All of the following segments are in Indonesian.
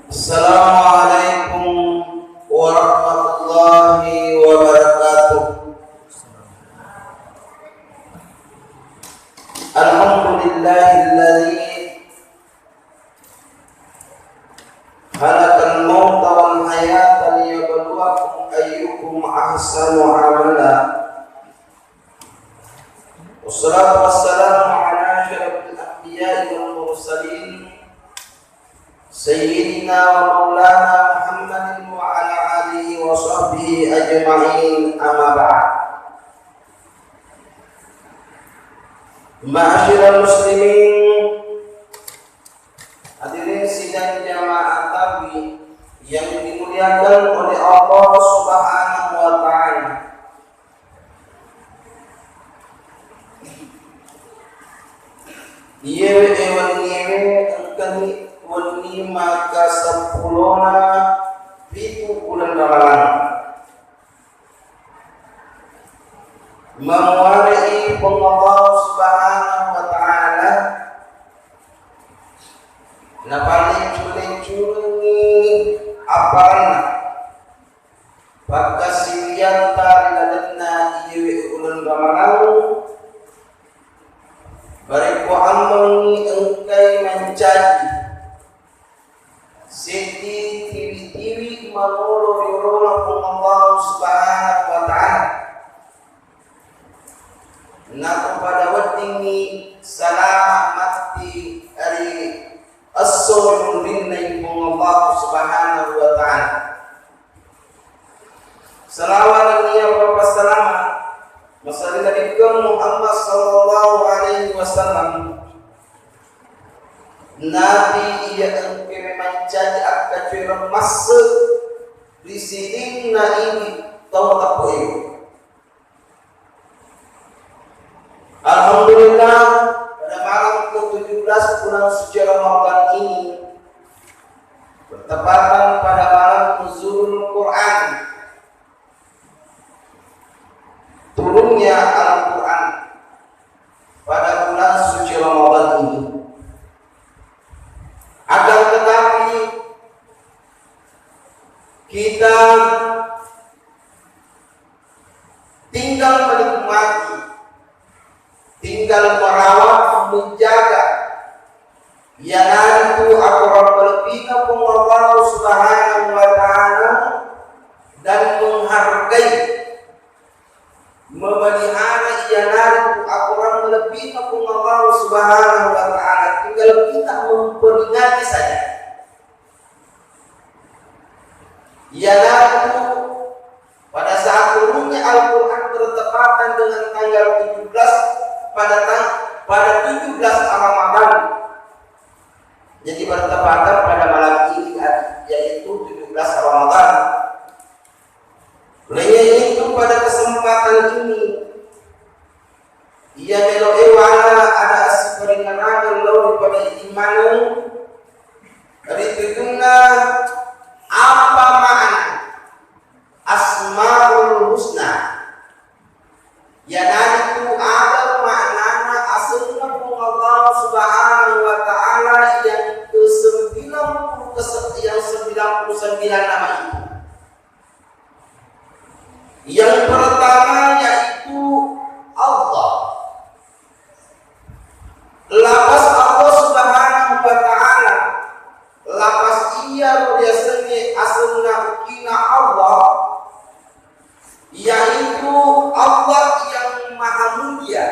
Assalamualaikum warahmatullahi wabarakatuh. Alhamdulillahilladzi khalaqal mauta wal hayata liyabluwakum ayyukum ahsanu amala. Wassalatu wassalamu ala asyrafil anbiya'i wal mursalin Sayyidina wa maulana Muhammadin wa ala alihi wa sahbihi ajma'in, amma ba'd. Ma'asyiral muslimin, hadirin sidang jamaah tabi yang dimuliakan oleh Allah Subhanahu wa ta'ala. Yewe ewan yewe engkani wani maka sepulona pitu bulan Ramadan memuarai Allah Subhanahu wa ta'ala na paling culing aparana pagkasilian tarinadana iyewe bulan Ramadan bariku amang engkay mencaji siti tiwi-tiwi manulur-ulur Allah Subhanahu wa ta'ala na kepada wadini selamat mati dari as-sulun binnai Allah Subhanahu wa ta'ala. Salawat ya Bapak selamat masalih Nabi Muhammad sallallahu alaihi wasallam. Nabi ia engke menjadi akan curang masuk di sini na ini tahu tak boleh. Alhamdulillah pada malam ke-17 bulan suci Ramadan ini bertepatan pada malam nuzulul Quran, turunnya Al-Quran pada bulan suci Ramadan ini. Akan tetapi kita tinggal menikmati, tinggal merawat, menjaga yang itu aqrab lebih kepada Allah Subhanahu wa ta'ala dan menghargai, memelihara yang itu aqrab lebih kepada Allah Subhanahu wa ta'ala. Tinggal kita memperingati saja. Ialah itu pada saat turunnya Al-Quran bertepatan dengan tanggal 17 pada 17 Ramadan. Jadi bertepatan pada malam ini yaitu 17 Ramadan. Oleh itu pada kesempatan ini ia meloewana ada asiperingan Allah pada iman dari tujuannya apa makna Asmaul Husna yang itu ada maknanya aslinya Allah Subhanahu wa ta'ala yang ke-99 nama itu. Yang pertama yaitu Allah. Lapas Allah Subhanahu wa ta'ala, lapas ia biasanya asalnya ukina Allah, yaitu Allah yang maha mulia,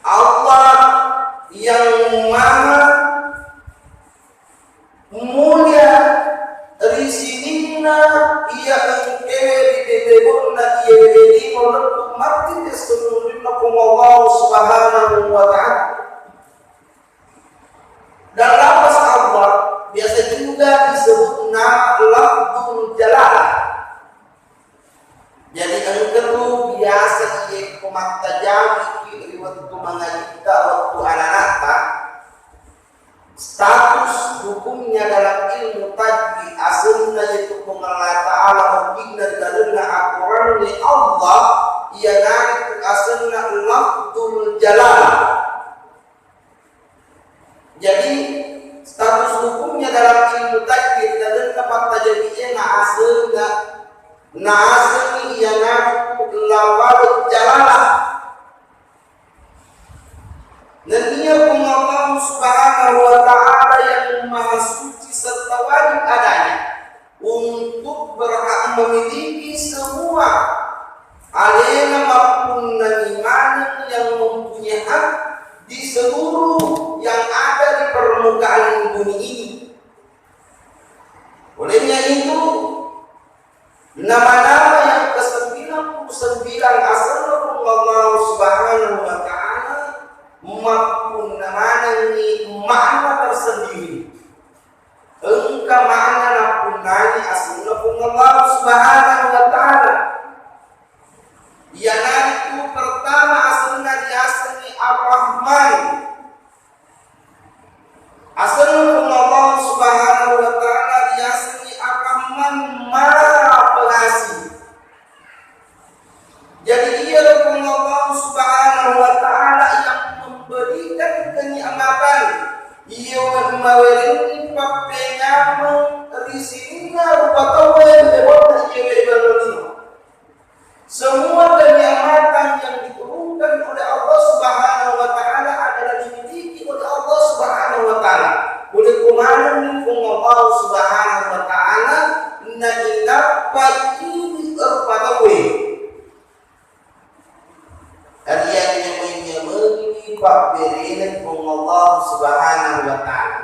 Allah yang maha mulia. Risinina ia engke didebona ia bedi menurut mati seluruhnya Allah Subhanahu wa ta'ala. Dan lafaz Allah biasa juga disebut nama lafzul jalalah. Jadi yang kedua biasa ia kumat tajami waktu mengaji kita waktu anak-anak. Status hukumnya dalam ilmu tajwid asalnya yaitu Allah Ta'ala mungkin dalilnya Al-Quran ni Allah ia naik asalnya lafzul jalalah. Jadi status dalam ilmu takdir dan dapat tajwidnya na asli yang aku lafal jalalah. Dan ia pun Allah Subhanahu wa ta'ala yang maha suci serta wajib adanya untuk berhak memiliki semua alena maupun iman yang mempunyai hak di seluruh yang ada di permukaan bumi ini. Olehnya itu, nama-nama yang ke-99 asalnya Allah Subhanahu wa ta'ala maupun namanya ini makna tersendiri. Engkau makna pun nani asalnya Allah Subhanahu wa ta'ala. Yang itu pertama asalnya diasani Ar-Rahman. Asalnya Allah Subhanahu wa ta'ala diasani Ar-Rahman Maha Pengasih. Jadi dia Allah Subhanahu wa ta'ala yang memberikan kenikmatan. Ia memberi papenyamu risinya rupa tawen lewat ia ibadah. Semua kenikmatan yang diturunkan oleh Allah Subhanahu wa ta'ala adalah dimiliki oleh Allah Subhanahu wa ta'ala. Oleh kemana Allah Subhanahu wa ta'ala na inapat ini terpatawi. Ariannya mengemudi pak berinan Allah Subhanahu wa ta'ala.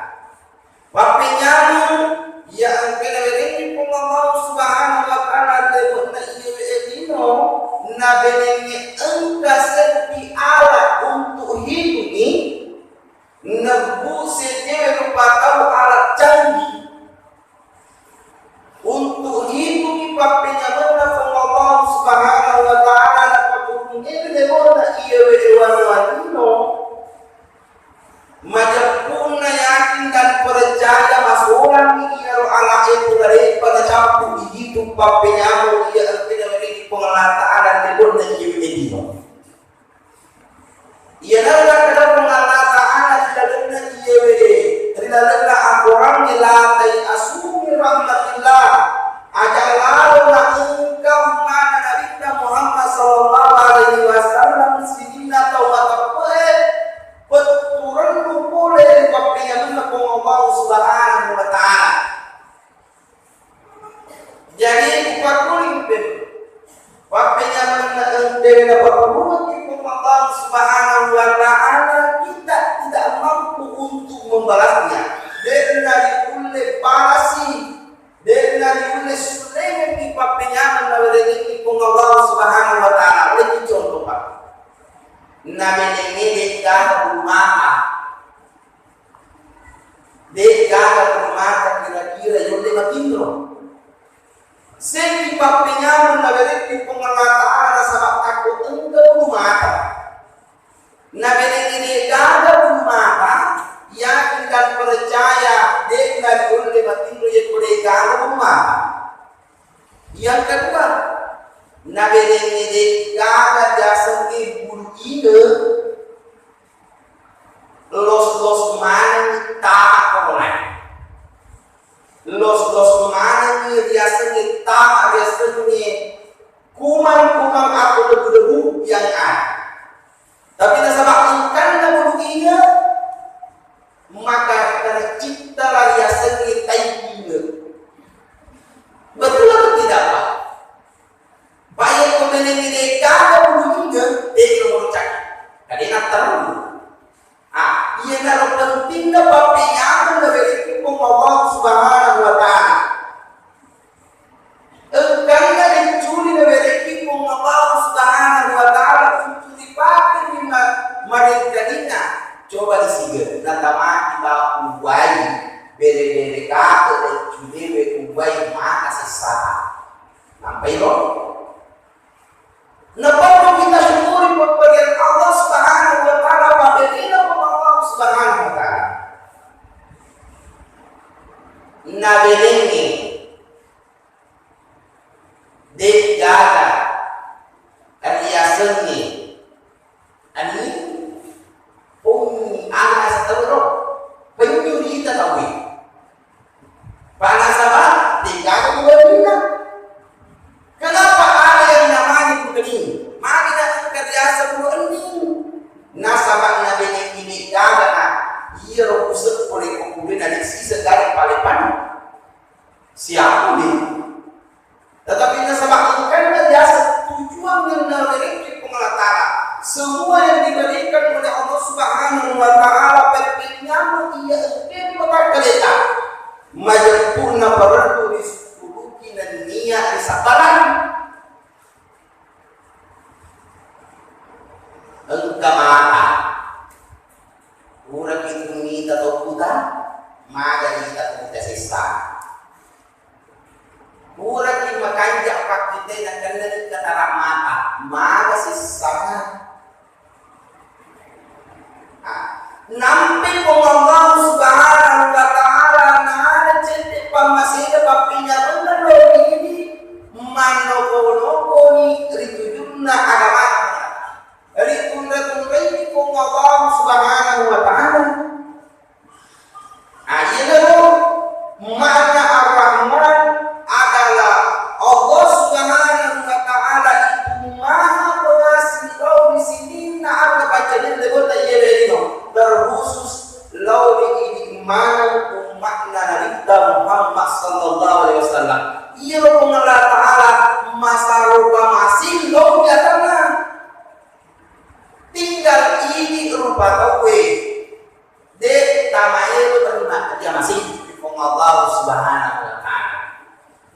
Papenyamu yang kenalin Allah Subhanahu wa ta'ala lewat na nabenenge engkau seperti alat untuk hidup ini nebus dia rupa tahu alat canggih untuk hidup ini papenya mana Allah Subhanahu wa ta'ala dapat punya lewat ia wewanwadino macam puna yakin dan percaya masuk orang ini ala itu dari pada campur hidup papenya ia pengalataan dan tebur dan jiwa. Ia adalah dalam pengalataan dan jiwa. Adalah Al-Quran dilatai asumi rahmatillah. Ajalallah engkau mana Nabi Muhammad sallallahu alaihi wasallam sidina tawatape peturun boleh papinya Allah Subhanahu wa ta'ala. Jadi pakuling waktunya dari dapat berhubungan Allah Subhanahu wa ta'ala kita tidak mampu untuk membalasnya. Dari kulle palasi, dari kulle sulen di papenyaman dari Allah Subhanahu wa ta'ala. Oleh contoh Pak, namanya ini dekat rumah, dekat rumah kira-kira yang 5 kilo. Senti papenyaman naberi pengalataan sabab takut engkau rumah. Naberi ini gada rumah yakin dan percaya dengan oleh batin yang berdekat rumah. Yang kedua, naberi ini gada jasa bulu ide los mana tak kolai. Los mana biasanya tak biasanya kumang aku debu yang ada. Tapi nasabah karena beruginya maka terciptalah biasanya tayyib. Betul atau tidak Pak? Baik kemudian ini kalau beruginya dia merucak. Jadi nak terlalu. Ia nak pentingnya bapak yang dari Allah Subhanahu wa ta'ala. Engkau dicuri dari Allah Subhanahu wa ta'ala untuk dipakai di mereka. Coba disigar. Nanti mati bawa ubai. Bere-bere kata dan curi ubai maka sesat. Sampai loh. Napa kita syukuri pemberian Allah Subhanahu wa ta'ala pada kita Allah Subhanahu wa ta'ala. Nabelengi dek jaga ariasengi ani anak setengah penyuri kita tahu ia usap oleh kemudian ada sisa dari palepan siapa nih? Tetapi nasabah kan biasa tujuan yang dari pengelatara semua yang diberikan oleh Allah Subhanahu wa Ta'ala perpinya ia ingin berkeleta majapurna perlu disuluki dan niat disakalan engkau mata urang itu minta atau puta maka kita puta sisa urang itu makanjak pakite na kandang katara mata maka sisa nampi kung Allah Subhanahu wa Ta'ala na cete pamasida papinya benar ini manoko-noko ni ritujuna agama ritunda-tunda kung Allah Subhanahu wa Ta'ala ayana mana ar-Rahman adalah Allah Subhanahu wa Ta'ala itu maha pengasih kau di sini na apa bacanya lebih tak iya terkhusus lauli ini mana umatnya Nabi Muhammad sallallahu alaihi wasallam ia Allah Ta'ala masa rupa masih lo biarkanlah tinggal ini rupa kowe dek tamanya lo terima dia masih Allah Subhanahu wa Ta'ala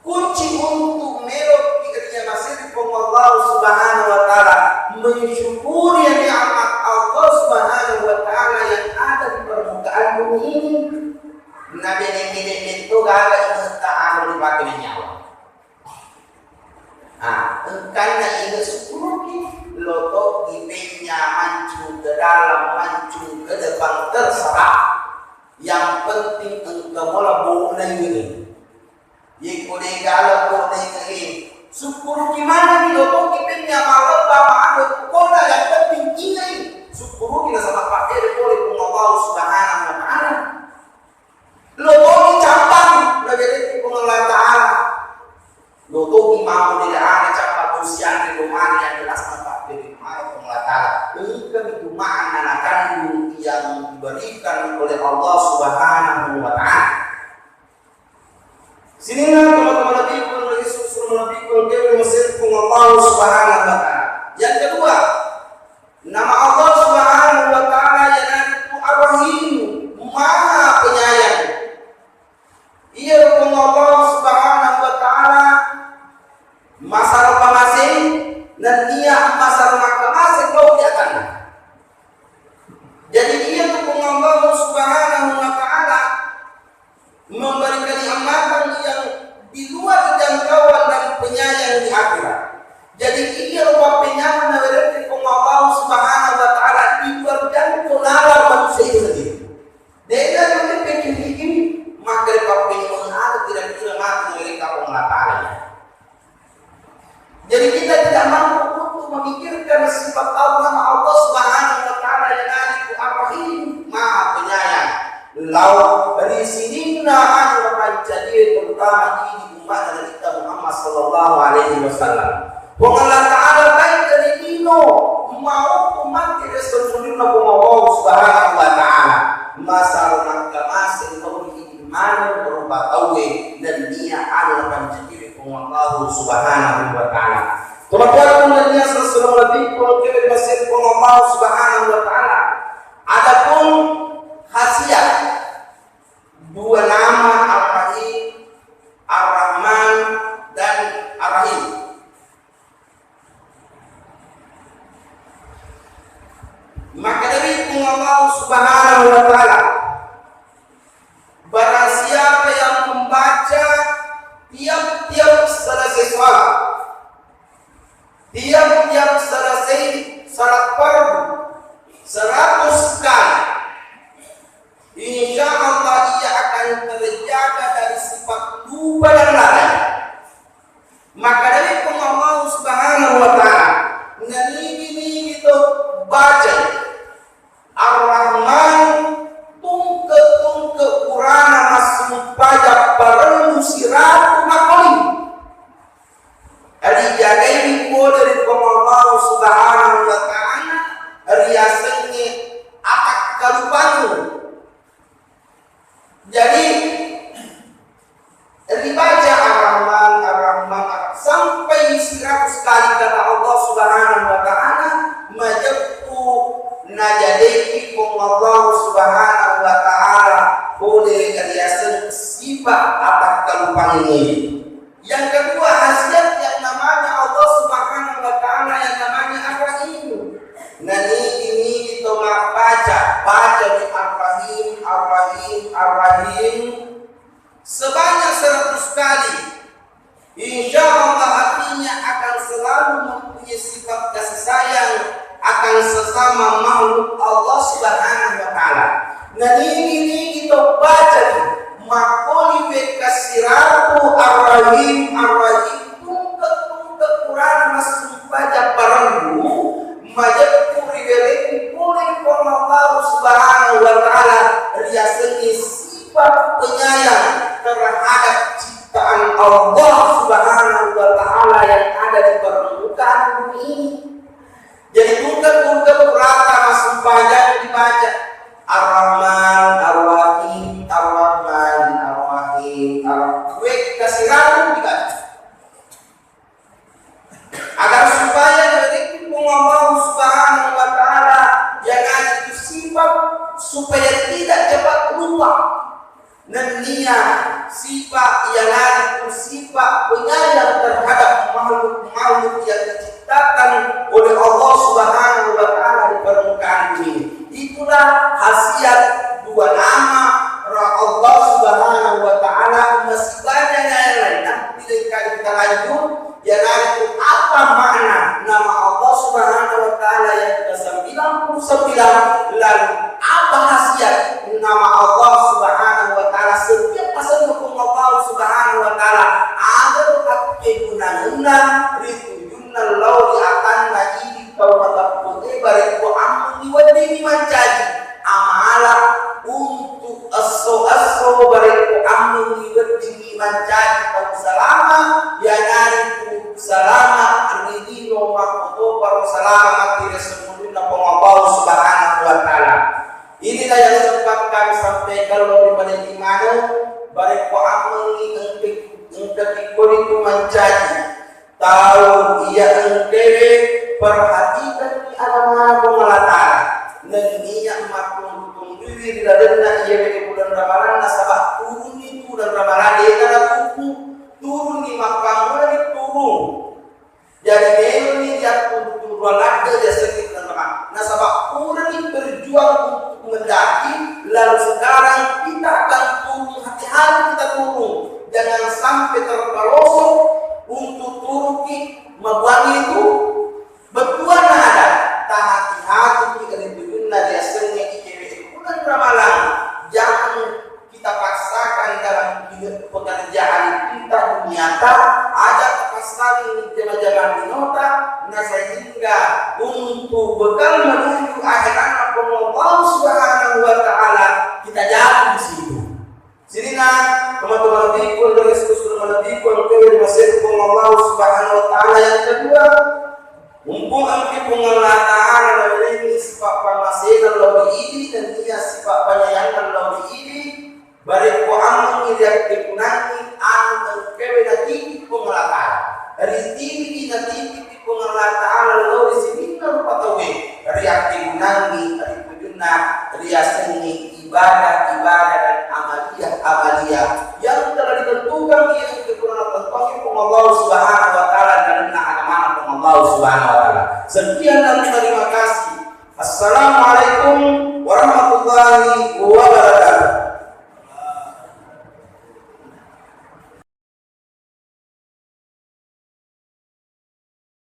kunci untuk melok dia masih Allah Subhanahu wa Ta'ala mensyukuri nikmat Allah Subhanahu wa Ta'ala yang ada di permukaan bumi ini. Nabi ini itu gak ada ta'ala dipakai nyawa. Karena ini sepuluh lotok ipenya mancung ke dalam, mancung ke depan terserah. Yang penting engkau mula boleh ini. Yang boleh galau boleh ini. Syukur gimana nih lotok ipenya malam bapak ada koda yang penting ini. Syukur kita sama pakai boleh Allah Subhanahu wa Ta'ala. Lotok cabang dari Allah Ta'ala. Lotok mau tidak ada cabang usia di rumah yang jelas tempat dari Allah Ta'ala. Ini itu makna kandung yang diberikan oleh Allah Subhanahu wa Ta'ala. Sini teman-teman lagi lebih Mesir Allah Subhanahu wa Ta'ala. Yang kedua, nama Allah Subhanahu wa Ta'ala yang itu Ar-Rahim, Maha Penyayang. Ia Allah Subhanahu wa Ta'ala masalah pamasing dan dia masalah makamase kau di akan. Jadi ia Allah Subhanahu wa Ta'ala memberikan nikmatan yang di luar jangkauan dan penyayang di akhirat. Jadi ia rupa penyayang dari Allah Subhanahu wa Ta'ala di luar jangkauan nalar manusia itu sendiri. Dia yang pikir ini maka penyayang ada tidak bisa mati dari Allah Ta'ala. Jadi kita tidak mampu untuk memikirkan sifat Allah Subhanahu wa Ta'ala yang itu Ar-Rahim, Maha Penyayang. Lau dari sinina akan jadi terutama ini umat Nabi Muhammad sallallahu alaihi wasallam. Allah Ta'ala baik dari dino mau umat kita sesungguhnya Allah Subhanahu wa Ta'ala. Masalah kemasin kau iman berupa tauhid dan dia adalah menjadi Allah Subhanahu wa Ta'ala. Teman-teman yang sesuatu lebih kalau kita masih Allah Subhanahu wa Ta'ala. Adapun khasiat dua nama Ar-Rahim, Ar-Rahman dan Ar-Rahim. Maka dari Allah Subhanahu wa Ta'ala, barang siapa yang membaca tiap-tiap selesai sholat, tiap-tiap selesai salat fardu 100 kali, insya Allah ia akan terjaga dari sifat lupa dan lalai. Maka dari Allah Subhanahu wa Ta'ala, ini itu baca Ar-Rahman tungke Qur'ana masuk pajak perlu siratu makoli. Ari jagai ko dari Allah Subhanahu wa Ta'ala riasanya atak kalupanu sifat atas kalupang ini. Yang kedua, khasiat yang namanya Allah Subhanahu wa taala yang namanya Ar-Rahim. Nah ini kita baca di Ar-Rahim, Ar-Rahim, Ar-Rahim sebanyak 100 kali. Insya Allah artinya akan selalu mempunyai sifat kasih sayang akan sesama makhluk Allah Subhanahu wa taala. Nah ini kita baca makoli bekasiratu Ar-Rahim, Ar-Rahim tungkek Quran masuk baca parangu majak kuriweleki boleh Allah Subhanahu wa taala riaseni sifat penyayang terhadap ciptaan Allah Subhanahu wa taala yang ada di permukaan bumi ini. Jadi tungkek rata masuk baca dibaca Ar-Rahman, Ar-Rahim, Ar-Rahman, Ar-Rahim, Ar-Rahim kasiratu dibaca agar supaya dari Allah Subhanahu wa taala yang ada itu sifat supaya tidak cepat lupa. Dan sifat yang ada itu sifat penyayang terhadap makhluk-makhluk yang diciptakan oleh Allah Subhanahu wa taala di permukaan bumi. Itulah khasiat dua nama Allah Subhanahu wa taala. Masih banyak yang lain. Nanti kita lanjut. Yang ada itu apa makna nama Allah Subhanahu wa taala yang ke-99, lalu apa khasiat nama Allah Subhanahu wa taala setiap pasal hukum Allah Subhanahu wa taala ada kegunaan ritujunna lauli akan naji tawata putih bariku amun diwadini mancaji amala untuk aso bariku amun diwadini mancaji tau selama yang ada selama anidino makoto para selama tidak sempurna Allah Subhanahu wa taala. Inilah yang sempat kami sampaikan daripada di mana bari ko amang engke itu mencaci tahu ia engke perhatikan di alam pengelatara dan ia makhluk tungguwi di dalamnya ia di bulan Ramadan nasabah turun di bulan Ramadan dia karena turun di makam mulai turun. Jadi ini dia turun lagi dia sedikit teman. Nasabah kurang berjuang untuk mendaki, lalu sekarang kita akan turun hati-hati kita turun. Jangan sampai terpelosok untuk turun di mabuangi itu bertuan ada. Tak hati-hati kita diberikan dia seni IKW bulan Ramadan. Jangan kita paksakan dalam pekerjaan kita nyata ada pasarin jalan-jalan di nota nah sehingga untuk bekal menuju akhirat Allah Subhanahu wa taala kita jalan di situ. Sini teman-teman dikul dari susul menadikul ke masjid Allah Subhanahu wa taala yang kedua mumpung angki pengelolaan dari sifat pamasin Allah ini dan dia sifat penyayangan Allah ini bari ko ang iriak tikunani ang kewe na titik pengelolaan dari titik na titik pengelolaan Allah di sini patawe riak tikunani dari kujuna riaseni ibadah dan amaliyah yang telah ditentukan yang kekurangan tentunya Allah Subhanahu wa taala dan agama Allah Subhanahu wa taala. Sekian dan terima